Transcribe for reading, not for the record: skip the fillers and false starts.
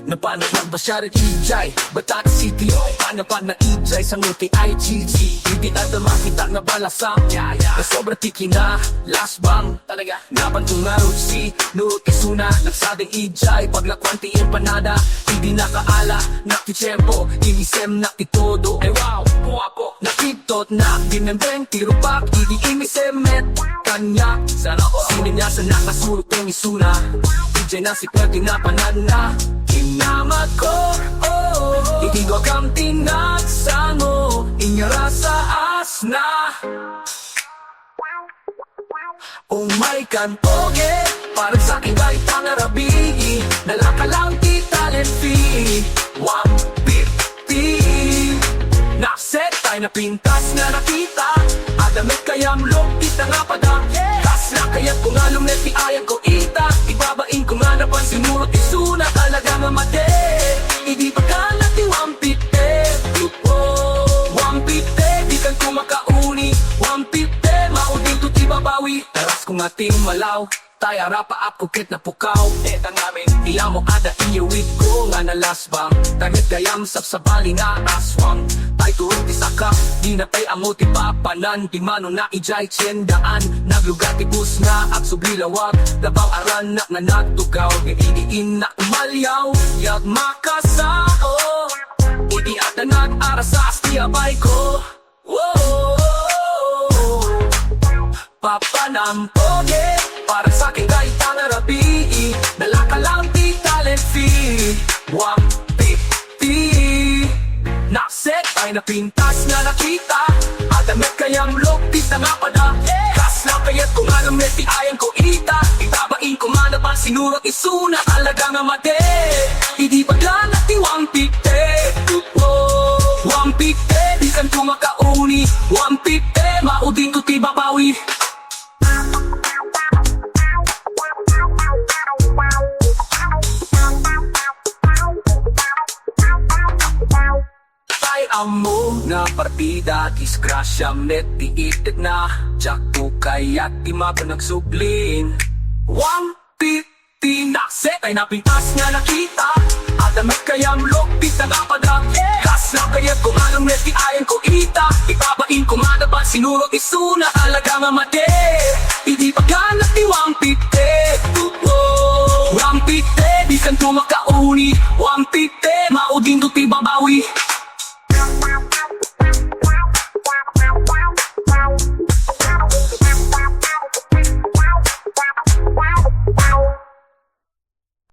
Napanak ng basyarit ijay Bataan City Panapan na ijay sa Norte IGG Hindi na makita na balasang Na sobra tiki na last bang Talaga Napantong nga si Nuot isuna Nagsading ijay Paglakwanti empanada Hindi nakaala Nakitsyempo Inisem nakitodo Eh wow Puwapo Nakitot na Dinembeng Tirupak Hindi imisemet Kanya Sana ko Sininyasa nakasurot ng isuna ijay na si Pwede na panana Kinamag ko, oh Ikigo kang tinagsango Inyara sa asna Umay kantoge Parang sa'kin kahit pangarabi Nalaka lang di talent fee Wampipti Nakset tayo na pintas na nakita Adamit kayang lopit na nga padang Tas na kaya't kung anong neti ayang ko ita Ibabain ko nga napansin nurot isuna Talaga nga mate Hindi pa ka nati Wampipti Wampipti Di kan kumakauni Wampipti Maudin to tibabawi Taras kong ating malaw Tay arapa ap kukit na pukaw Eta namin Ila mo ada inyawit ko nga nalasbang Tagit gayam sabsabali nga aswang Tay turot isaka Di na tay amo ti papanan Di mano na ijay tiyendaan Naglugati bus nga at subilawag Dabaw aran na nga nagtugaw Idiin na umalyaw Yag makasao Idi at na nag-arasas Tiyabay ko Whoa Papanampoge Para sa'kin kahit pangarabi Nalaka lang di talent fee Wampipti Nakset ay napintas na nakita Adamit kayang lopit na nga pada Kas na kaya't kung anong neti ayang ko ita Itabain ko nga naman sinurot isuna Talaga nga mate Hindi bagla na ti Wampipti Wampipti Di kan kumakauni Wampipti Maudin ko ti babawi Amo na partida disgrasyam net tiitig na Jakto kaya't di mapa nagsublin Wampipti nakset ay napintas nga nakita Adamit kayang lopit na kapadag Kas na kaya't kung anong neti ayang ko ita Ibabain ko nga naman sinurot isuna Talaga nga mate Hindi pa ganat ni Wampipti Wampipti Di kan tumakauni Wampipti Maudin to ti babawi